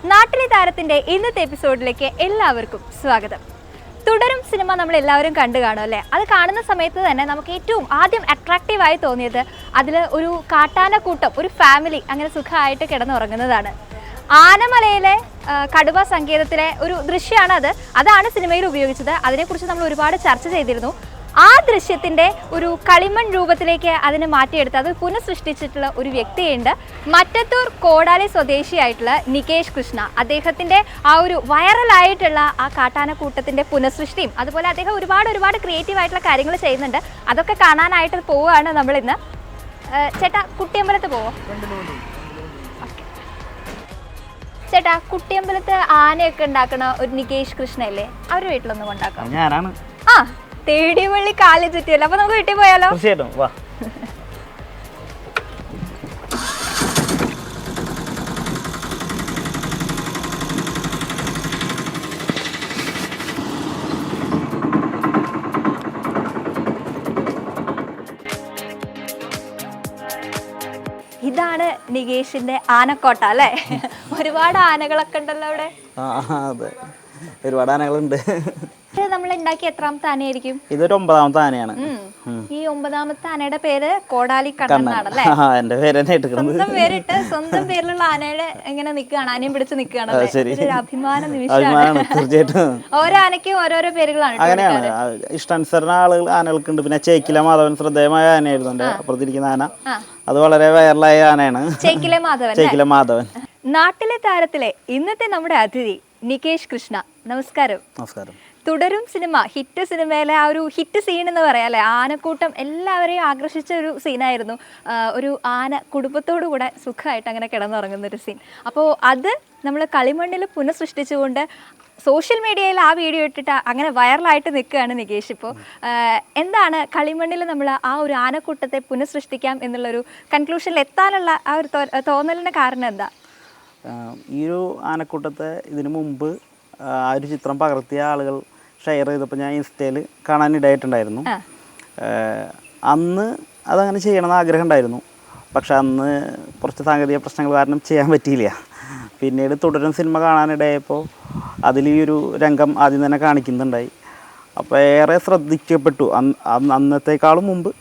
നാട്ടിലെ താരത്തിന്റെ ഇന്നത്തെ എപ്പിസോഡിലേക്ക് എല്ലാവർക്കും സ്വാഗതം. തുടരും സിനിമ നമ്മൾ എല്ലാവരും കണ്ടു കാണും അല്ലേ? അത് കാണുന്ന സമയത്ത് തന്നെ നമുക്ക് ഏറ്റവും ആദ്യം അട്രാക്റ്റീവായി തോന്നിയത് അതിൽ ഒരു കാട്ടാനക്കൂട്ടം, ഒരു ഫാമിലി അങ്ങനെ സുഖമായിട്ട് കിടന്നുറങ്ങുന്നതാണ്. ആനമലയിലെ കടുവ സങ്കേതത്തിലെ ഒരു ദൃശ്യമാണ് അതാണ് സിനിമയിൽ ഉപയോഗിച്ചത്. അതിനെക്കുറിച്ച് നമ്മൾ ഒരുപാട് ചർച്ച ചെയ്തിരുന്നു. ആ ദൃശ്യത്തിൻ്റെ ഒരു കളിമൺ രൂപത്തിലേക്ക് അതിനെ മാറ്റിയെടുത്ത് അത് പുനഃസൃഷ്ടിച്ചിട്ടുള്ള ഒരു വ്യക്തിയുണ്ട്. മറ്റത്തൂർ കോടാലി സ്വദേശിയായിട്ടുള്ള നികേഷ് കൃഷ്ണ. അദ്ദേഹത്തിൻ്റെ ആ ഒരു വൈറലായിട്ടുള്ള ആ കാട്ടാനക്കൂട്ടത്തിൻ്റെ പുനഃസൃഷ്ടിയും അതുപോലെ അദ്ദേഹം ഒരുപാട് ക്രിയേറ്റീവായിട്ടുള്ള കാര്യങ്ങൾ ചെയ്യുന്നുണ്ട്. അതൊക്കെ കാണാനായിട്ട് പോവുകയാണ് നമ്മളിന്ന്. ചേട്ടാ, കുട്ടിയമ്പലത്ത് പോവോ? ചേട്ടാ, കുട്ടിയമ്പലത്ത് ആനയൊക്കെ ഉണ്ടാക്കണ ഒരു നികേഷ് കൃഷ്ണ അല്ലേ? അവരുടെ വീട്ടിലൊന്നും കൊണ്ടാക്കാം. ആ, തേടിവള്ളി കാലി ചുറ്റിയല്ലോ. അപ്പൊ നമുക്ക് വീട്ടിൽ പോയാലോ? വാ. ഇതാണ് നികേഷിന്റെ ആനക്കോട്ട അല്ലേ? ഒരുപാട് ആനകളൊക്കെ ഉണ്ടല്ലോ അവിടെ. അതെ, ഒരുപാട് ആനകളുണ്ട്. നമ്മൾ ഉണ്ടാക്കി എത്രാമത്തെ ആനയായിരിക്കും? ഇതൊരു 9ാമത്തെ ആനയാണ്. ഈ 9ാമത്തെ ആനയുടെ പേര് കോടാലി കണ്ണനാണല്ലേ? എന്റെ പേര് സ്വന്തം പേരിട്ട് സ്വന്തം പേരിലുള്ള ആനയുടെ ഇങ്ങനെ നിൽക്കുകയാണ്, ആനയും പിടിച്ച് നിൽക്കുകയാണ്. ഒരു അഭിമാന നിമിഷമാണ് തീർച്ചയായിട്ടും. ഓരോ ആനയ്ക്കും ഓരോരോ പേരുകളാണ്. അങ്ങനെയാണ്, ഇഷ്ടാനുസരണ ആനകൾക്കുണ്ട്. പിന്നെ ചേക്കില മാധവൻ ശ്രദ്ധേയമായ ആനയായിരുന്നു എന്റെ അപ്പുറത്തിരിക്കുന്ന ആന. അത് വളരെ വൈറലായ ആനയാണ്, ചേക്കില മാധവൻ. നാട്ടിലെ താരത്തിലെ ഇന്നത്തെ നമ്മുടെ അതിഥി നികേഷ് കൃഷ്ണ. നമസ്കാരം. നമസ്കാരം. തുടരും സിനിമ, ഹിറ്റ് സിനിമയിലെ ആ ഒരു ഹിറ്റ് സീൻ എന്ന് പറയാം അല്ലേ? ആനക്കൂട്ടം എല്ലാവരെയും ആകർഷിച്ച ഒരു സീനായിരുന്നു. ഒരു ആന കുടുംബത്തോടു കൂടെ സുഖമായിട്ട് അങ്ങനെ കിടന്നുറങ്ങുന്ന ഒരു സീൻ. അപ്പോൾ അത് നമ്മൾ കളിമണ്ണിൽ പുനഃസൃഷ്ടിച്ചുകൊണ്ട് സോഷ്യൽ മീഡിയയിൽ ആ വീഡിയോ ഇട്ടിട്ട് അങ്ങനെ വൈറലായിട്ട് നിൽക്കുകയാണ് നികേഷ്. ഇപ്പോൾ എന്താണ് കളിമണ്ണിൽ നമ്മൾ ആ ഒരു ആനക്കൂട്ടത്തെ പുനഃസൃഷ്ടിക്കാം എന്നുള്ളൊരു കൺക്ലൂഷനിൽ എത്താനുള്ള ആ ഒരു തോന്നലിൻ്റെ കാരണം എന്താ? ഈ ഒരു ആനക്കൂട്ടത്തെ ഇതിനു മുമ്പ് ആ ഒരു ചിത്രം പകർത്തിയ ആളുകൾ ഷെയർ ചെയ്തപ്പോൾ ഞാൻ ഇൻസ്റ്റയിൽ കാണാനിടയായിട്ടുണ്ടായിരുന്നു. അന്ന് അതങ്ങനെ ചെയ്യണമെന്ന് ആഗ്രഹം ഉണ്ടായിരുന്നു. പക്ഷെ അന്ന് കുറച്ച് സാങ്കേതിക പ്രശ്നങ്ങൾ കാരണം ചെയ്യാൻ പറ്റിയില്ല. പിന്നീട് തുടരും സിനിമ കാണാനിടയായപ്പോൾ അതിൽ ഈ ഒരു രംഗം ആദ്യം തന്നെ കാണിക്കുന്നുണ്ടായി. അപ്പോൾ ഏറെ ശ്രദ്ധിക്കപ്പെട്ടു. അന്നത്തേക്കാളും മുമ്പ്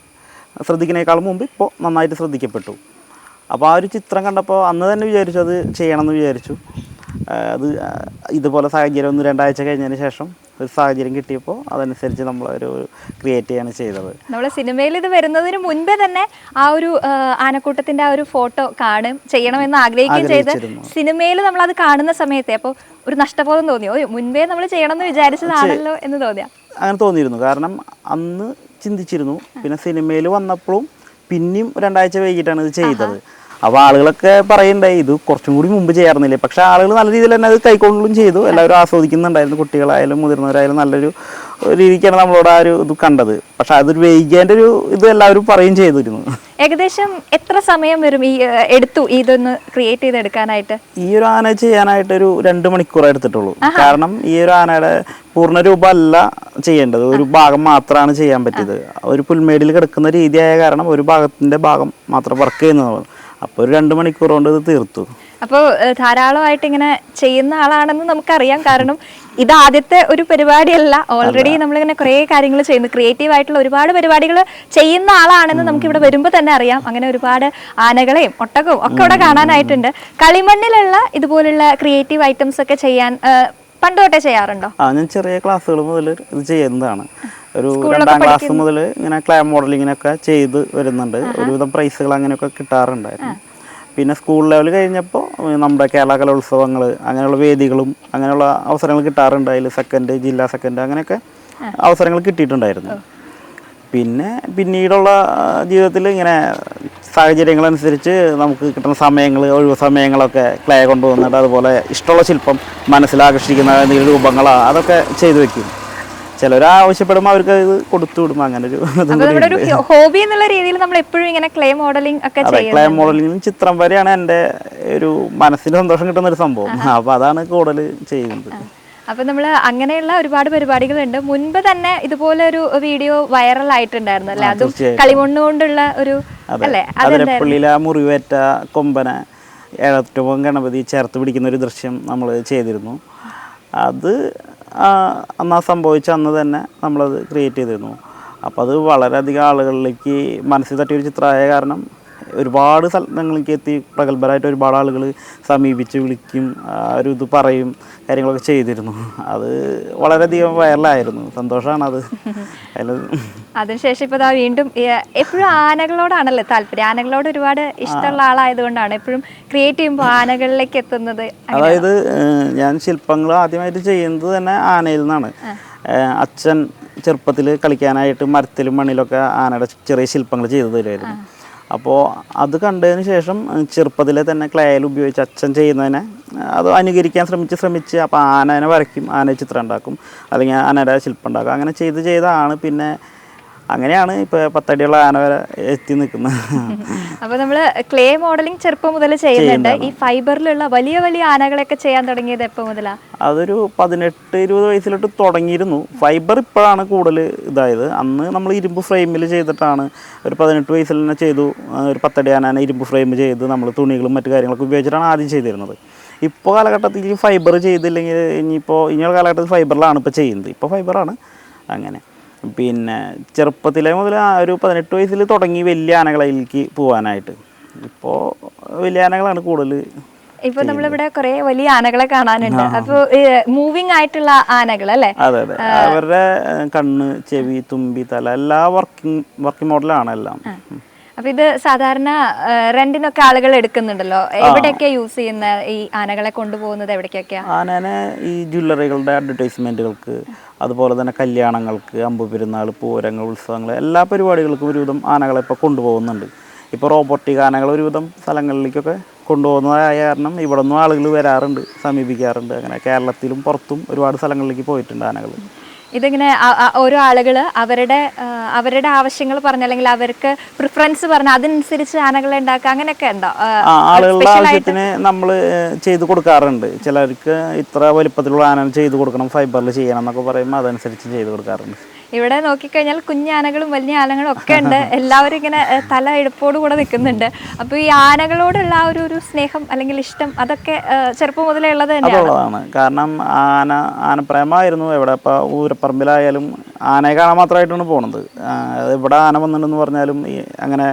ശ്രദ്ധിക്കുന്നതിനേക്കാളും മുമ്പ് ഇപ്പോൾ നന്നായിട്ട് ശ്രദ്ധിക്കപ്പെട്ടു. അപ്പോൾ ആ ഒരു ചിത്രം കണ്ടപ്പോൾ അന്ന് തന്നെ വിചാരിച്ചു അത് ചെയ്യണമെന്ന് വിചാരിച്ചു. അത് ഇതുപോലെ സാഹചര്യം 1-2 ആഴ്ച കഴിഞ്ഞതിന് ശേഷം ഒരു സാഹചര്യം കിട്ടിയപ്പോൾ അതനുസരിച്ച് നമ്മളൊരു ക്രിയേറ്റ് ചെയ്യാണ് ചെയ്തത്. നമ്മൾ സിനിമയിൽ ഇത് വരുന്നതിന് മുൻപേ തന്നെ ആ ഒരു ആനക്കൂട്ടത്തിൻ്റെ ആ ഒരു ഫോട്ടോ ചെയ്യണമെന്ന് ആഗ്രഹിക്കുകയും ചെയ്ത് സിനിമയിൽ നമ്മളത് കാണുന്ന സമയത്തെ അപ്പോൾ ഒരു നഷ്ടബോധം തോന്നിയോ? മുൻപേ നമ്മൾ ചെയ്യണമെന്ന് വിചാരിച്ചതാണല്ലോ എന്ന് തോന്നിയ? അങ്ങനെ തോന്നിയിരുന്നു. കാരണം അന്ന് ചിന്തിച്ചിരുന്നു. പിന്നെ സിനിമയിൽ വന്നപ്പോഴും പിന്നെയും 2 ആഴ്ച വൈകിട്ടാണ് ഇത് ചെയ്തത്. അപ്പോൾ ആളുകളൊക്കെ പറയുണ്ടായി ഇത് കുറച്ചും കൂടി മുമ്പ് ചെയ്യാറുന്നില്ലേ. പക്ഷേ ആളുകൾ നല്ല രീതിയിൽ തന്നെ അത് കൈക്കൊള്ളുകയും ചെയ്തു. എല്ലാവരും ആസ്വദിക്കുന്നുണ്ടായിരുന്നു. കുട്ടികളായാലും മുതിർന്നവരായാലും നല്ലൊരു രീതിക്കാണ് നമ്മളോട് ആ ഒരു ഇത് കണ്ടത്. പക്ഷെ അതൊരു വൈകിയതിൻ്റെ ഒരു ഇത് എല്ലാവരും പറയുകയും ചെയ്തിരുന്നു. ഏകദേശം എത്ര സമയം വരും എടുത്തു ഇതൊന്ന് ക്രിയേറ്റ് ചെയ്തെടുക്കാനായിട്ട്? ഈ ഒരു ആന ചെയ്യാനായിട്ട് ഒരു 2 മണിക്കൂർ എടുത്തിട്ടുള്ളൂ. കാരണം ഈ ഒരു ആനയുടെ പൂർണ്ണ രൂപമല്ല ചെയ്യേണ്ടത്, ഒരു ഭാഗം മാത്രമാണ് ചെയ്യാൻ പറ്റിയത്. ഒരു പുൽമേടിൽ കിടക്കുന്ന രീതിയായ കാരണം ഒരു ഭാഗം മാത്രം വർക്ക് ചെയ്യുന്നതാണ്. അപ്പോൾ ഒരു 2 മണിക്കൂർ കൊണ്ട് ഇത് തീർത്തു. അപ്പോൾ ധാരാളമായിട്ട് ഇങ്ങനെ ചെയ്യുന്ന ആളാണെന്ന് നമുക്കറിയാം. കാരണം ഇത് ആദ്യത്തെ ഒരു പരിപാടിയല്ല. ഓൾറെഡി നമ്മളിങ്ങനെ കുറേ കാര്യങ്ങൾ ചെയ്യുന്നു, ക്രിയേറ്റീവ് ആയിട്ടുള്ള ഒരുപാട് പരിപാടികൾ ചെയ്യുന്ന ആളാണെന്ന് നമുക്ക് ഇവിടെ വരുമ്പോൾ തന്നെ അറിയാം. അങ്ങനെ ഒരുപാട് ആനകളെയും ഒട്ടകവും ഒക്കെ ഇവിടെ കാണാനായിട്ടുണ്ട്. കളിമണ്ണിലുള്ള ഇതുപോലുള്ള ക്രിയേറ്റീവ് ഐറ്റംസ് ഒക്കെ ചെയ്യാൻ പണ്ട് തൊട്ടേ ചെയ്യാറുണ്ടോ? ഞാൻ ചെറിയ ക്ലാസ്സുകൾ മുതൽ ഇത് ചെയ്യുന്നതാണ്. ഒരു 2ാം ക്ലാസ് മുതൽ ഇങ്ങനെ ക്ലേ മോഡലിങ്ങിനൊക്കെ ചെയ്ത് വരുന്നുണ്ട്. ഒരുവിധം പ്രൈസുകൾ അങ്ങനെയൊക്കെ കിട്ടാറുണ്ടായിരുന്നു. പിന്നെ സ്കൂൾ ലെവൽ കഴിഞ്ഞപ്പോൾ നമ്മുടെ കേരള കലോത്സവങ്ങൾ അങ്ങനെയുള്ള വേദികളും അങ്ങനെയുള്ള അവസരങ്ങൾ കിട്ടാറുണ്ട്. അതിൽ സെക്കൻഡ്, ജില്ലാ സെക്കൻഡ് അങ്ങനെയൊക്കെ അവസരങ്ങൾ കിട്ടിയിട്ടുണ്ടായിരുന്നു. പിന്നെ പിന്നീടുള്ള ജീവിതത്തിൽ ഇങ്ങനെ സാഹചര്യങ്ങളനുസരിച്ച് നമുക്ക് കിട്ടുന്ന സമയങ്ങൾ, ഒഴിവ് സമയങ്ങളൊക്കെ ക്ലേ കൊണ്ടുവന്നിട്ട് അതുപോലെ ഇഷ്ടമുള്ള ശില്പം മനസ്സിലാകർഷിക്കുന്ന എന്തെങ്കിലും രൂപങ്ങളോ അതൊക്കെ ചെയ്തു വെക്കും. ചിലർ ആവശ്യപ്പെടുമ്പോൾ അവർക്ക് ഇത് കൊടുത്തു വിടും. അങ്ങനെ ഒരു ഹോബി എന്നുള്ള രീതിയിൽ നമ്മൾ എപ്പോഴും ഇങ്ങനെ ക്ലേ മോഡലിംഗ് ഒക്കെ ചെയ്യും. ക്ലേ മോഡലിംഗും ചിത്രം വരെയാണ് എൻ്റെ ഒരു മനസ്സിന് സന്തോഷം കിട്ടുന്ന ഒരു സംഭവം. അപ്പോൾ അതാണ് കൂടുതൽ ചെയ്യുന്നത്. അപ്പോൾ നമ്മൾ അങ്ങനെയുള്ള ഒരുപാട് പരിപാടികളുണ്ട്. മുൻപ് തന്നെ ഇതുപോലെ ഒരു വീഡിയോ വൈറൽ ആയിട്ടുണ്ടായിരുന്നു അല്ലേ? അതും കളിമണ്ണ് കൊണ്ടുള്ള ഒരു അല്ലേ? അതിരപ്പള്ളിയിലെ മുറിവേറ്റ കൊമ്പനെ ഏഴറ്റവും ഗണപതി ചേർത്ത് പിടിക്കുന്ന ഒരു ദൃശ്യം നമ്മൾ ചെയ്തിരുന്നു. അത് അന്ന് സംഭവിച്ച അന്ന് തന്നെ നമ്മളത് ക്രിയേറ്റ് ചെയ്തിരുന്നു. അപ്പോൾ അത് വളരെയധികം ആളുകളിലേക്ക് മനസ്സിൽ തട്ടിയൊരു ചിത്രമായ കാരണം ഒരുപാട് സ്ഥലങ്ങളിലേക്ക് എത്തി. പ്രഗത്ഭരായിട്ട് ഒരുപാട് ആളുകൾ സമീപിച്ച് വിളിക്കും, ഒരു ഇത് പറയും, കാര്യങ്ങളൊക്കെ ചെയ്തിരുന്നു. അത് വളരെയധികം വൈറലായിരുന്നു. സന്തോഷമാണ് അത്. അതിനുശേഷം ഇപ്പോൾ വീണ്ടും എപ്പോഴും ആനകളോടാണല്ലോ താല്പര്യം. ആനകളോട് ഒരുപാട് ഇഷ്ടമുള്ള ആളായതുകൊണ്ടാണ് എപ്പോഴും ക്രിയേറ്റ് ചെയ്യുമ്പോൾ ആനകളിലേക്ക് എത്തുന്നത്. അതായത് ഞാൻ ശില്പങ്ങൾ ആദ്യമായിട്ട് ചെയ്യുന്നത് തന്നെ ആനയിൽ നിന്നാണ്. അച്ഛൻ ചെറുപ്പത്തിൽ കളിക്കാനായിട്ട് മരത്തിലും മണ്ണിലൊക്കെ ആനയുടെ ചെറിയ ശില്പങ്ങൾ ചെയ്തു തരുമായിരുന്നു. അപ്പോൾ അത് കണ്ടതിന് ശേഷം ചെറുപ്പത്തിലെ തന്നെ ക്ലേയിൽ ഉപയോഗിച്ച് അച്ഛൻ ചെയ്യുന്നതിനെ അത് അനുകരിക്കാൻ ശ്രമിച്ച് അപ്പോൾ ആനേനെ വരയ്ക്കും, ആന ചിത്രം ഉണ്ടാക്കും, അല്ലെങ്കിൽ ആനയുടെ ശില്പം ഉണ്ടാക്കും. അങ്ങനെ ചെയ്താണ് പിന്നെ അങ്ങനെയാണ് ഇപ്പോൾ 10 അടിയുള്ള ആന വരെ എത്തി നിൽക്കുന്നത്. അപ്പോൾ നമ്മൾ ക്ലേ മോഡലിംഗ് ചെറുപ്പം മുതൽ ചെയ്യുന്നുണ്ട്. ഈ ഫൈബറിലുള്ള വലിയ വലിയ ആനകളൊക്കെ ചെയ്യാൻ തുടങ്ങിയത് എപ്പോൾ മുതലാണ്? അതൊരു 18-20 വയസ്സിലോട്ട് തുടങ്ങിയിരുന്നു. ഫൈബർ ഇപ്പോഴാണ് കൂടുതൽ ഇതായത്. അന്ന് നമ്മൾ ഇരുമ്പ് ഫ്രെയിമിൽ ചെയ്തിട്ടാണ്. ഒരു 18 വയസ്സിൽ തന്നെ ചെയ്തു. ഒരു 10 അടി ആന ഇരുമ്പ് ഫ്രെയിം ചെയ്ത് നമ്മൾ തുണികളും മറ്റു കാര്യങ്ങളൊക്കെ ഉപയോഗിച്ചിട്ടാണ് ആദ്യം ചെയ്തിരുന്നത്. ഇപ്പോൾ കാലഘട്ടത്തിൽ ഫൈബർ ചെയ്തില്ലെങ്കിൽ ഇനിയുള്ള കാലഘട്ടത്തിൽ ഫൈബറിലാണ് ഇപ്പോൾ ചെയ്യുന്നത്. ഇപ്പോൾ ഫൈബറാണ്. അങ്ങനെ പിന്നെ ചെറുപ്പത്തിലെ മുതൽ ഒരു 18 വയസ്സിൽ തുടങ്ങി വലിയ ആനകളിലേക്ക് പോകാനായിട്ട്. ഇപ്പോൾ വലിയ ആനകളാണ് കൂടുതൽ. ഇപ്പൊ നമ്മളിവിടെ കുറെ വലിയ ആനകളെ കാണാനുണ്ട്. അപ്പോൾ മൂവിങ് ആയിട്ടുള്ള ആനകൾ അല്ലേ? അതെ. അവരുടെ കണ്ണ്, ചെവി, തുമ്പി, തല എല്ലാ വർക്കിംഗ് മോഡലാണ് എല്ലാം. അപ്പൊ ഇത് സാധാരണ റെന്റിനൊക്കെ ആളുകൾ എടുക്കുന്നുണ്ടല്ലോ. എവിടെയൊക്കെ യൂസ് ചെയ്യുന്ന ഈ ആനകളെ കൊണ്ടുപോകുന്നത് എവിടേക്കൊക്കെയാ? ആനനെ ഈ ജ്വല്ലറികളുടെ അഡ്വർടൈസ്മെന്റുകൾക്ക്, അതുപോലെ തന്നെ കല്യാണങ്ങൾക്ക്, അമ്പുപെരുന്നാൾ, പൂരങ്ങൾ, ഉത്സവങ്ങൾ, എല്ലാ പരിപാടികൾക്കും ഒരുവിധം ആനകളെ ഇപ്പോൾ കൊണ്ടുപോകുന്നുണ്ട്. ഇപ്പോൾ റോബോട്ടിക് ആനകൾ ഒരുവിധം സ്ഥലങ്ങളിലേക്കൊക്കെ കൊണ്ടുപോകുന്നതായ കാരണം ഇവിടെ നിന്നും ആളുകൾ വരാറുണ്ട്, സമീപിക്കാറുണ്ട്. അങ്ങനെ കേരളത്തിലും പുറത്തും ഒരുപാട് സ്ഥലങ്ങളിലേക്ക് പോയിട്ടുണ്ട് ആനകൾ. ഇതിങ്ങനെ ഓരോ ആളുകൾ അവരുടെ ആവശ്യങ്ങൾ പറഞ്ഞ, അല്ലെങ്കിൽ അവർക്ക് പ്രിഫറൻസ് പറഞ്ഞ അതനുസരിച്ച് ആനകളെ ഉണ്ടാക്കുക, അങ്ങനെയൊക്കെ ഉണ്ടോ? ആളുകളുടെ ആവശ്യത്തിന് നമ്മൾ ചെയ്ത് കൊടുക്കാറുണ്ട്. ചിലർക്ക് ഇത്ര വലിപ്പത്തിലുള്ള ആന ചെയ്ത് കൊടുക്കണം, ഫൈബറിൽ ചെയ്യണം എന്നൊക്കെ പറയുമ്പോൾ അതനുസരിച്ച് ചെയ്ത് കൊടുക്കാറുണ്ട്. ഇവിടെ നോക്കിക്കഴിഞ്ഞാൽ കുഞ്ഞാനകളും വലിയ ആനകളും ഒക്കെ ഉണ്ട്. എല്ലാവരും ഇങ്ങനെ തല എടുപ്പോട് കൂടെ നിൽക്കുന്നുണ്ട്. അപ്പോൾ ഈ ആനകളോടുള്ള ആ ഒരു സ്നേഹം അല്ലെങ്കിൽ ഇഷ്ടം അതൊക്കെ ചെറുപ്പം മുതലേ ഉള്ളത് തന്നെയാണ്. കാരണം ആനപ്രേമമായിരുന്നു. എവിടെ ഇപ്പോൾ ഊരപ്പറമ്പിലായാലും ആനയെ കാണാൻ മാത്രമായിട്ടാണ് പോകുന്നത്. ഇവിടെ ആന വന്നിട്ടുണ്ടെന്ന് പറഞ്ഞാലും അങ്ങനെ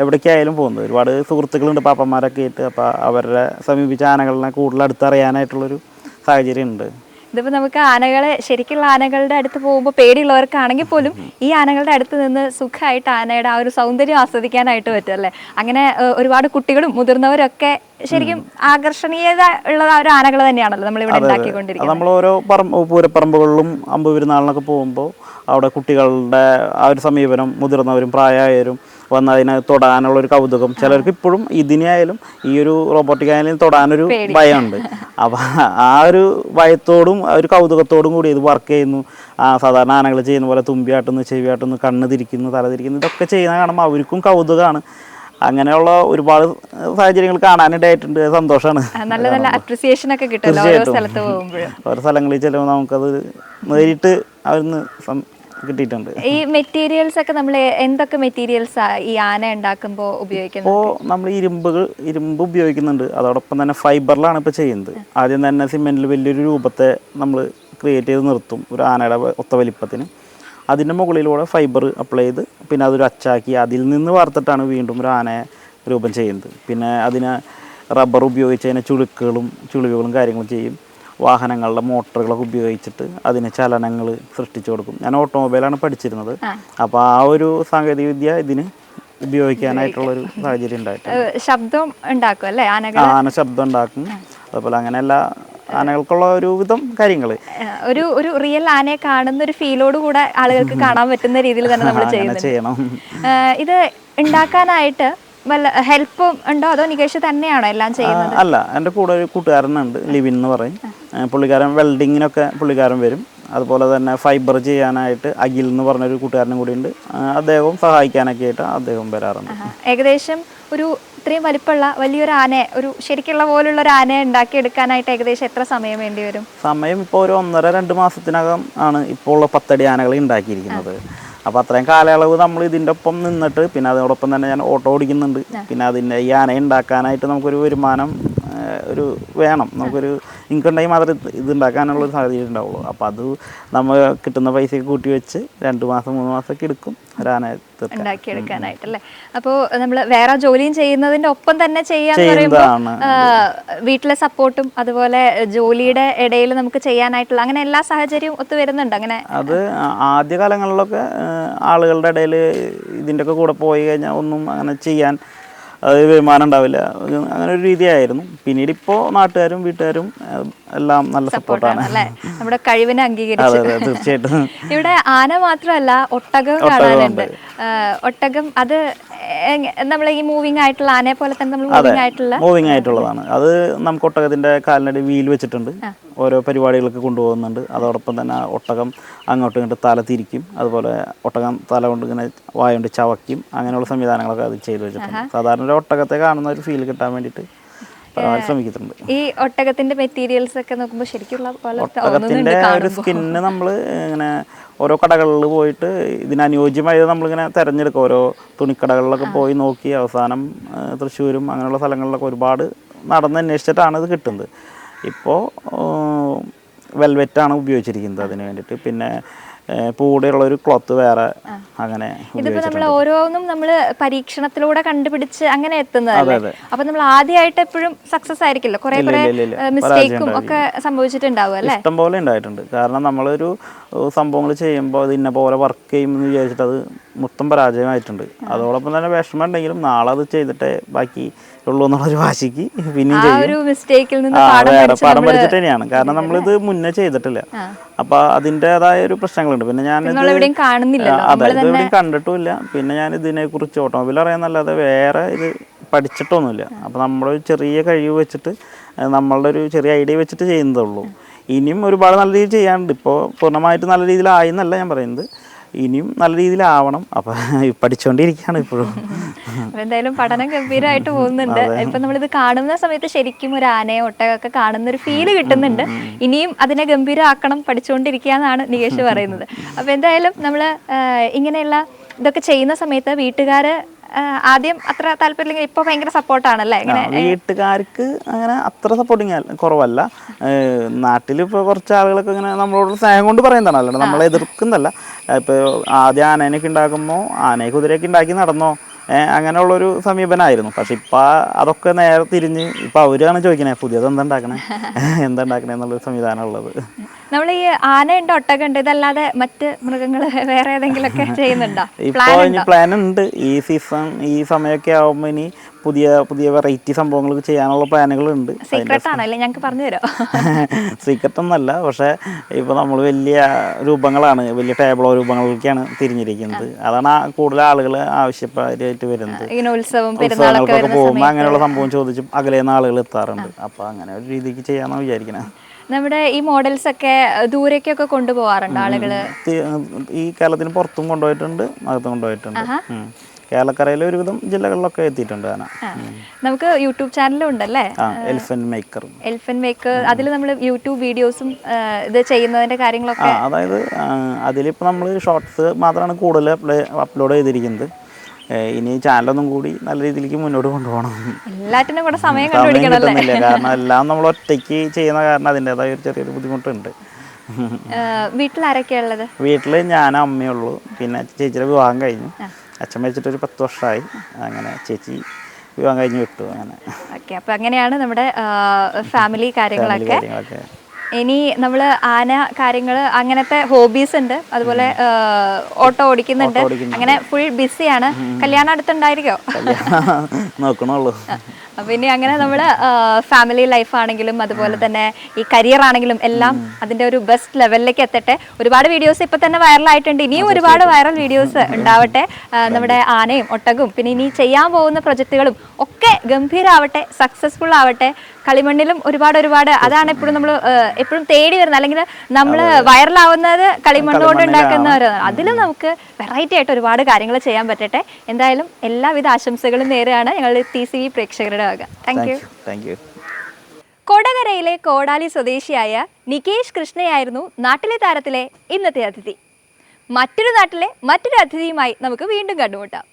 എവിടേക്കായാലും പോകുന്നത്. ഒരുപാട് സുഹൃത്തുക്കളുണ്ട്, പാപ്പന്മാരൊക്കെ ആയിട്ട്. അപ്പോൾ അവരെ സമീപിച്ച ആനകളിനെ കൂടുതൽ അടുത്തറിയാനായിട്ടുള്ളൊരു സാഹചര്യം ഉണ്ട്. ഇതിപ്പോൾ നമുക്ക് ആനകളെ, ശരിക്കുള്ള ആനകളുടെ അടുത്ത് പോകുമ്പോൾ പേടിയുള്ളവർക്കാണെങ്കിൽ പോലും ഈ ആനകളുടെ അടുത്ത് നിന്ന് സുഖമായിട്ട് ആനയുടെ ആ ഒരു സൗന്ദര്യം ആസ്വദിക്കാനായിട്ട് പറ്റും അല്ലേ? അങ്ങനെ ഒരുപാട് കുട്ടികളും മുതിർന്നവരൊക്കെ ശരിക്കും ആകർഷണീയത ഉള്ള ഒരു ആനകൾ തന്നെയാണല്ലോ നമ്മളിവിടെ ഉണ്ടാക്കിക്കൊണ്ടിരിക്കുന്നത്. നമ്മൾ ഓരോ പൂരപ്പറമ്പുകളിലും അമ്പുപെരുന്നാളിനൊക്കെ പോകുമ്പോൾ അവിടെ കുട്ടികളുടെ ആ ഒരു സമീപനം, മുതിർന്നവരും പ്രായമായവരും വന്ന് അതിനെ തൊടാനുള്ളൊരു കൗതുകം. ചിലർക്ക് ഇപ്പോഴും ഇതിനെയായാലും ഈ ഒരു റോബോട്ടിക് ആയാലും തൊടാനൊരു ഭയമുണ്ട്. അപ്പം ആ ഒരു ഭയത്തോടും ആ ഒരു കൗതുകത്തോടും കൂടി ഇത് വർക്ക് ചെയ്യുന്നു. സാധാരണ ആനകൾ ചെയ്യുന്ന പോലെ തുമ്പിയാട്ടുന്നു, ചെവിയാട്ടുന്നു, കണ്ണ് തിരിക്കുന്നു, തല തിരിക്കുന്നു, ഇതൊക്കെ ചെയ്യുന്ന കാണുമ്പോൾ അവർക്കും കൗതുകമാണ്. അങ്ങനെയുള്ള ഒരുപാട് സാഹചര്യങ്ങൾ കാണാനിടയായിട്ടുണ്ട്. സന്തോഷമാണ്. നല്ല നല്ല അപ്രിസിയേഷൻ ഒക്കെ കിട്ടുമല്ലോ ഓരോ സ്ഥലത്ത് പോകുമ്പോഴും. ഓരോ സ്ഥലങ്ങളിൽ ചെല്ലുമ്പോൾ നമുക്കത് നേരിട്ട് അവിടുന്ന് കിട്ടിയിട്ടുണ്ട്. ഈ മെറ്റീരിയൽസ് ഒക്കെ നമ്മൾ എന്തൊക്കെ മെറ്റീരിയൽസ് ഈ ആന ഉണ്ടാക്കുമ്പോൾ ഉപയോഗിക്കുന്നത്? ഇപ്പോൾ നമ്മൾ ഇരുമ്പ് ഉപയോഗിക്കുന്നുണ്ട്. അതോടൊപ്പം തന്നെ ഫൈബറിലാണ് ഇപ്പോൾ ചെയ്യുന്നത്. ആദ്യം തന്നെ സിമെൻറ്റിൽ വലിയൊരു രൂപത്തെ നമ്മൾ ക്രിയേറ്റ് ചെയ്ത് നിർത്തും, ഒരു ആനയുടെ ഒത്ത വലിപ്പത്തിന്. അതിൻ്റെ മുകളിലൂടെ ഫൈബർ അപ്ലൈ ചെയ്ത് പിന്നെ അതൊരു അച്ചാക്കി അതിൽ നിന്ന് വാർത്തിട്ടാണ് വീണ്ടും ഒരു ആനയെ രൂപം ചെയ്യുന്നത്. പിന്നെ അതിന് റബ്ബർ ഉപയോഗിച്ച് അതിനെ ചുളിവുകളും കാര്യങ്ങളും ചെയ്യും. വാഹനങ്ങളുടെ മോട്ടറുകളൊക്കെ ഉപയോഗിച്ചിട്ട് അതിന് ചലനങ്ങൾ സൃഷ്ടിച്ചു കൊടുക്കും. ഞാൻ ഓട്ടോമൊബൈലാണ് പഠിച്ചിരുന്നത്. അപ്പോൾ ആ ഒരു സാങ്കേതിക വിദ്യ ഇതിന് ഉപയോഗിക്കാനായിട്ടുള്ളൊരു സാഹചര്യം ഉണ്ടായിട്ടുണ്ട്. ശബ്ദം ഉണ്ടാക്കും അല്ലേ ആന ശബ്ദം ഉണ്ടാക്കും. അതുപോലെ അങ്ങനെ എല്ലാ ആനകൾക്കുള്ള ഒരു വിധം കാര്യങ്ങൾ, ഒരു റിയൽ ആനയെ കാണുന്ന ഒരു ഫീലോട് കൂടെ ആളുകൾക്ക് കാണാൻ പറ്റുന്ന രീതിയിൽ തന്നെ നമ്മൾ ചെയ്യണം. ഇത് ഉണ്ടാക്കാനായിട്ട് വല്ല ഹെൽപ്പും ഉണ്ടോ, അതോ നികേഷ് തന്നെയാണോ എല്ലാം ചെയ്യുന്നത്? അല്ല, എൻ്റെ കൂടെ ഒരു കൂട്ടുകാരനുണ്ട്, ലിവിൻ എന്ന് പറയും. പുള്ളിക്കാരൻ വെൽഡിങ്ങിനൊക്കെ പുള്ളിക്കാരൻ വരും. അതുപോലെ തന്നെ ഫൈബർ ചെയ്യാനായിട്ട് അഖിൽ എന്ന് പറഞ്ഞൊരു കൂട്ടുകാരനും കൂടി ഉണ്ട്. അദ്ദേഹവും സഹായിക്കാനൊക്കെ ആയിട്ട് അദ്ദേഹം വരാറുണ്ട്. ഏകദേശം ഒരു ഇത്രയും വലിപ്പമുള്ള വലിയൊരു ആനയെ, ഒരു ശരിക്കുള്ള പോലുള്ള ഒരു ആനയെ ഉണ്ടാക്കിയെടുക്കാനായിട്ട് ഏകദേശം എത്ര സമയം വേണ്ടി വരും? സമയം ഇപ്പോൾ ഒരു 1.5-2 മാസത്തിനകം ആണ് ഇപ്പോൾ ഉള്ള 10 അടി ആനകൾ ഉണ്ടാക്കിയിരിക്കുന്നത്. അപ്പോൾ അത്രയും കാലയളവ് നമ്മൾ ഇതിൻ്റെ ഒപ്പം നിന്നിട്ട് പിന്നെ അതോടൊപ്പം തന്നെ ഞാൻ ഓട്ടോ ഓടിക്കുന്നുണ്ട്. പിന്നെ അതിൻ്റെ ഈ ആന ഉണ്ടാക്കാനായിട്ട് നമുക്കൊരു വരുമാനം ഒരു വേണം, നമുക്കൊരു ഇൻകം ഉണ്ടെങ്കിൽ മാത്രമേ ഇത് ഉണ്ടാക്കാനുള്ളൊരു സാഹചര്യം ഉണ്ടാവുള്ളൂ. അപ്പോൾ അത് നമ്മൾ കിട്ടുന്ന പൈസയൊക്കെ കൂട്ടി വെച്ച് 2 മാസം 3 മാസമൊക്കെ എടുക്കും ഒരാന ഉണ്ടാക്കിയെടുക്കാനായിട്ടല്ലേ. അപ്പോൾ നമ്മൾ വേറെ ജോലിയും ചെയ്യുന്നതിൻ്റെ ഒപ്പം തന്നെ ചെയ്യാന്ന് പറയുമ്പോൾ വീട്ടിലെ സപ്പോർട്ടും അതുപോലെ ജോലിയുടെ ഇടയിൽ നമുക്ക് ചെയ്യാനായിട്ടുള്ള അങ്ങനെ എല്ലാ സാഹചര്യവും ഒത്തു വരുന്നുണ്ട്. അങ്ങനെ അത് ആദ്യ കാലങ്ങളിലൊക്കെ ആളുകളുടെ ഇടയിൽ ഇതിൻ്റെയൊക്കെ കൂടെ പോയി കഴിഞ്ഞാൽ ഒന്നും അങ്ങനെ ചെയ്യാൻ വരുമാനം ഉണ്ടാവില്ല, അങ്ങനെ ഒരു രീതിയായിരുന്നു. പിന്നീട് ഇപ്പോൾ നാട്ടുകാരും വീട്ടുകാരും എല്ലാം നല്ല സപ്പോർട്ടാണ് അല്ലേ, നമ്മുടെ കഴിവിനെ അംഗീകരിച്ചു. തീർച്ചയായിട്ടും. ഇവിടെ ആന മാത്രമല്ല ഒട്ടകവും കാണാനുണ്ട്. ഒട്ടകം അത് നമ്മൾ ഈ മൂവിങ് ആയിട്ടുള്ള ആനയെ പോലെ തന്നെ നമ്മൾ മൂവിങ് ആയിട്ടുള്ളതാണ്. അത് നമുക്ക് ഒട്ടകത്തിന്റെ കാലിനടി വീൽ വെച്ചിട്ടുണ്ട്, ഓരോ പരിപാടികൾക്ക് കൊണ്ടുപോകുന്നുണ്ട്. അതോടൊപ്പം തന്നെ ഒട്ടകം അങ്ങോട്ടും ഇങ്ങോട്ട് തല തിരിക്കും, അതുപോലെ ഒട്ടകം തല കൊണ്ട് ഇങ്ങനെ വായ കൊണ്ട് ചവയ്ക്കും, അങ്ങനെയുള്ള സംവിധാനങ്ങളൊക്കെ അത് ചെയ്തു വെച്ചിട്ടുണ്ട്. സാധാരണ ഒരു ഒട്ടകത്തെ കാണുന്ന ഒരു ഫീൽ കിട്ടാൻ വേണ്ടിയിട്ട് ശ്രമിക്കുന്നുണ്ട്. ഈ ഒട്ടകത്തിന്റെ മെറ്റീരിയൽസ് ഒക്കെ നോക്കുമ്പോൾ ശരിക്കുള്ള ഒട്ടകത്തിന്റെ ഒരു സ്കിന്ന് നമ്മൾ ഇങ്ങനെ ഓരോ കടകളിൽ പോയിട്ട് ഇതിനനുയോജ്യമായത് നമ്മളിങ്ങനെ തിരഞ്ഞെടുക്കും. ഓരോ തുണിക്കടകളിലൊക്കെ പോയി നോക്കി അവസാനം തൃശ്ശൂരും അങ്ങനെയുള്ള സ്ഥലങ്ങളിലൊക്കെ ഒരുപാട് നടന്ന് അന്വേഷിച്ചിട്ടാണ് ഇത് കിട്ടുന്നത്. ഇപ്പോൾ വെൽവെറ്റാണ് ഉപയോഗിച്ചിരിക്കുന്നത് അതിന് വേണ്ടിയിട്ട്. പിന്നെ പൂടെയുള്ളൊരു ക്ലോത്ത് വേറെ, അങ്ങനെ ഇതിപ്പോൾ നമ്മൾ ഓരോന്നും നമ്മൾ പരീക്ഷണത്തിലൂടെ കണ്ടുപിടിച്ച് അങ്ങനെ എത്തുന്നതല്ലേ. അപ്പൊ നമ്മൾ ആദ്യമായിട്ട് എപ്പോഴും സക്സസ് ആയിരിക്കില്ല, കുറെ മിസ്റ്റേക്കും ഒക്കെ സംഭവിച്ചിട്ടുണ്ടാവും അല്ലേ? ഇഷ്ടം പോലെ ഉണ്ടായിട്ടുണ്ട്. കാരണം നമ്മളൊരു സംഭവങ്ങൾ ചെയ്യുമ്പോൾ അത് ഇന്ന പോലെ വർക്ക് ചെയ്യുമെന്ന് വിചാരിച്ചിട്ട് അത് മൊത്തം പരാജയമായിട്ടുണ്ട്. അതോടൊപ്പം തന്നെ വിഷമം ഉണ്ടെങ്കിലും നാളെ അത് ചെയ്തിട്ടേ ബാക്കി ഉള്ളൂ എന്നുള്ളൊരു വാശിക്ക് പിന്നെയും ചെയ്യും. പാഠം പഠിച്ചിട്ട് തന്നെയാണ്. കാരണം നമ്മളിത് മുന്നേ ചെയ്തിട്ടില്ല, അപ്പൊ അതിൻ്റെതായ ഒരു പ്രശ്നങ്ങളുണ്ട്. പിന്നെ ഞാനിത് എവിടെയും കണ്ടിട്ടുമില്ല. പിന്നെ ഞാൻ ഇതിനെ കുറിച്ച് ഓട്ടോമൊബൈൽ അറിയാന്നല്ലാതെ വേറെ ഇത് പഠിച്ചിട്ടൊന്നുമില്ല. അപ്പൊ നമ്മളൊരു ചെറിയ കഴിവ് വെച്ചിട്ട് നമ്മളുടെ ഒരു ചെറിയ ഐഡിയ വെച്ചിട്ട് ചെയ്യുന്നതുള്ളൂ. ഇനിയും ഒരുപാട് നല്ല രീതിയിൽ ചെയ്യാനുണ്ട്. ഇപ്പോൾ പൂർണ്ണമായിട്ട് നല്ല രീതിയിലായി എന്നല്ല ഞാൻ പറയുന്നത്, ഇനിയും നല്ല രീതിയിലാവണം. അപ്പൊ പഠിച്ചുകൊണ്ടിരിക്കുകയാണ് ഇപ്പോഴും. എന്തായാലും പഠനം ഗംഭീരമായിട്ട് പോകുന്നുണ്ട്. ഇപ്പൊ നമ്മളിത് കാണുന്ന സമയത്ത് ശരിക്കും ഒരു ആനയോ ഒട്ടകമൊക്കെ കാണുന്ന ഒരു ഫീല് കിട്ടുന്നുണ്ട്. ഇനിയും അതിനെ ഗംഭീരമാക്കണം, പഠിച്ചുകൊണ്ടിരിക്കുക എന്നാണ് നികേഷ് പറയുന്നത്. അപ്പൊ എന്തായാലും നമ്മൾ ഇങ്ങനെയുള്ള ഇതൊക്കെ ചെയ്യുന്ന സമയത്ത് വീട്ടുകാര് ആദ്യം അത്ര താല്പര്യം, ഇപ്പൊ ഭയങ്കര സപ്പോർട്ടാണല്ലേ? വീട്ടുകാർക്ക് അങ്ങനെ അത്ര സപ്പോർട്ടിങ് കുറവല്ല. നാട്ടിലിപ്പോൾ കുറച്ച് ആളുകളൊക്കെ ഇങ്ങനെ നമ്മളോട് സ്നേഹം കൊണ്ട് പറയുന്നതാണ്, അല്ലാണ്ട് നമ്മളെ എതിർക്കുന്നല്ല. ഇപ്പോൾ ആദ്യം ആനേനൊക്കെ ഉണ്ടാക്കുമ്പോൾ ആനയെ കുതിരയൊക്കെ ഉണ്ടാക്കി നടന്നോ അങ്ങനെയുള്ളൊരു സമീപനമായിരുന്നു. പക്ഷെ ഇപ്പം അതൊക്കെ നേരെ തിരിഞ്ഞ് ഇപ്പം അവരാണ് ചോദിക്കണേ പുതിയത് എന്താ ഉണ്ടാക്കണേ എന്നുള്ളൊരു സംവിധാനം ഉള്ളത്. നമ്മൾ ഈ ആനയുണ്ട്, ഒട്ടകമുണ്ട്, ഇതല്ലാതെ മറ്റ് മൃഗങ്ങൾ വേറെ ഏതെങ്കിലുമൊക്കെ ചെയ്യുന്നുണ്ടോ? ഇപ്പോൾ ഇനി പ്ലാൻ ഉണ്ട്. ഈ സീസൺ ഈ സമയമൊക്കെ ആവുമ്പോൾ ഇനി പുതിയ പുതിയ വെറൈറ്റി സംഭവങ്ങൾ ചെയ്യാനുള്ള പ്ലാനുകളുണ്ട്. ഞങ്ങൾക്ക് പറഞ്ഞു തരാം. സീക്രട്ട് ഒന്നല്ല, പക്ഷെ ഇപ്പോൾ നമ്മൾ വലിയ രൂപങ്ങളാണ്, വലിയ ടേബിളോ രൂപങ്ങളിലേക്കാണ് തിരിഞ്ഞിരിക്കുന്നത്. അതാണ് കൂടുതൽ ആളുകൾ ആവശ്യപ്പായിട്ട് വരുന്നത്. ഉത്സവങ്ങൾക്കൊക്കെ പോകുമ്പോൾ അങ്ങനെയുള്ള സംഭവം ചോദിച്ചും അകലേന്ന് ആളുകൾ എത്താറുണ്ട്. അപ്പോൾ അങ്ങനെ ഒരു രീതിക്ക് ചെയ്യാമെന്നാണ് വിചാരിക്കുന്നത്. നമ്മുടെ ഈ മോഡൽസ് ഒക്കെ ദൂരേക്കൊക്കെ കൊണ്ടുപോകാറുണ്ട് ആളുകള്? ഈ കേരളത്തിന് പുറത്തും കൊണ്ടുപോയിട്ടുണ്ട്, അകത്തും കൊണ്ടുപോയിട്ടുണ്ട്. കേരളക്കരയിലെ ഒരുവിധം ജില്ലകളിലൊക്കെ എത്തിയിട്ടുണ്ട് ആന. നമുക്ക് യൂട്യൂബ് ചാനലും ഉണ്ടല്ലേ, എലിഫന്റ് മേക്കർ. അതിൽ നമ്മൾ യൂട്യൂബ് വീഡിയോസും ഇത് ചെയ്യുന്നതിന്റെ കാര്യങ്ങളൊക്കെ, അതായത് അതിലിപ്പോൾ നമ്മൾ ഷോർട്സ് മാത്രമാണ് കൂടുതൽ അപ്ലോഡ് ചെയ്തിരിക്കുന്നത്. ഇനി ചാനലൊന്നും കൂടി നല്ല രീതിയിലേക്ക് മുന്നോട്ട് കൊണ്ടുപോകണം. എല്ലാറ്റിനും കൂടെ സമയം കിട്ടുന്നില്ല, കാരണം എല്ലാം നമ്മൾ ഒറ്റയ്ക്ക് ചെയ്യുന്ന കാരണം അതിൻ്റെതായ ഒരു ചെറിയൊരു ബുദ്ധിമുട്ടുണ്ട്. വീട്ടിൽ ആരൊക്കെയാ ഉള്ളത്? വീട്ടിൽ ഞാൻ അമ്മയുള്ളൂ. പിന്നെ ചേച്ചിയുടെ വിവാഹം കഴിഞ്ഞു. അച്ഛൻ മരിച്ചിട്ടൊരു 10 വർഷമായി. അങ്ങനെ ചേച്ചി വിവാഹം കഴിഞ്ഞ് വിട്ടു. അങ്ങനെ ഓക്കെ. അപ്പോൾ അങ്ങനെയാണ് നമ്മുടെ ഫാമിലി കാര്യങ്ങളൊക്കെ. ഇനി നമ്മൾ ആന കാര്യങ്ങൾ അങ്ങനത്തെ ഹോബീസ് ഉണ്ട്, അതുപോലെ ഓട്ടോ ഓടിക്കുന്നുണ്ട്, അങ്ങനെ ഫുൾ ബിസിയാണ്. കല്യാണം അടുത്തുണ്ടായിരിക്കോ? നോക്കണുള്ളൂ. അപ്പോൾ ഇനി അങ്ങനെ നമ്മൾ ഫാമിലി ലൈഫ് ആണെങ്കിലും അതുപോലെ തന്നെ ഈ കരിയർ ആണെങ്കിലും എല്ലാം അതിൻ്റെ ഒരു ബെസ്റ്റ് ലെവലിലേക്ക് എത്തട്ടെ. ഒരുപാട് വീഡിയോസ് ഇപ്പം തന്നെ വൈറലായിട്ടുണ്ട്, ഇനിയും ഒരുപാട് വൈറൽ വീഡിയോസ് ഉണ്ടാവട്ടെ. നമ്മുടെ ആനയും ഒട്ടകവും പിന്നെ ഇനി ചെയ്യാൻ പോകുന്ന പ്രൊജക്റ്റുകളും ഒക്കെ ഗംഭീരമാവട്ടെ, സക്സസ്ഫുൾ ആവട്ടെ. കളിമണ്ണിലും ഒരുപാട് അതാണ് എപ്പോഴും നമ്മൾ എപ്പോഴും തേടി വരുന്നത്, അല്ലെങ്കിൽ നമ്മൾ വൈറലാവുന്നത് കളിമണ്ണ് കൊണ്ട് ഉണ്ടാക്കുന്നവരാണ്. അതിലും നമുക്ക് വെറൈറ്റി ആയിട്ട് ഒരുപാട് കാര്യങ്ങൾ ചെയ്യാൻ പറ്റട്ടെ. എന്തായാലും എല്ലാവിധ ആശംസകളും നേരെയാണ് ഞങ്ങളുടെ TCV പ്രേക്ഷകരുടെ വക. Thank you. കൊടകരയിലെ കോടാലി സ്വദേശിയായ നികേഷ് കൃഷ്ണയായിരുന്നു നാട്ടിലെ താരത്തിലെ ഇന്നത്തെ അതിഥി. മറ്റൊരു നാട്ടിലെ മറ്റൊരു അതിഥിയുമായി നമുക്ക് വീണ്ടും കണ്ടുമുട്ടാം.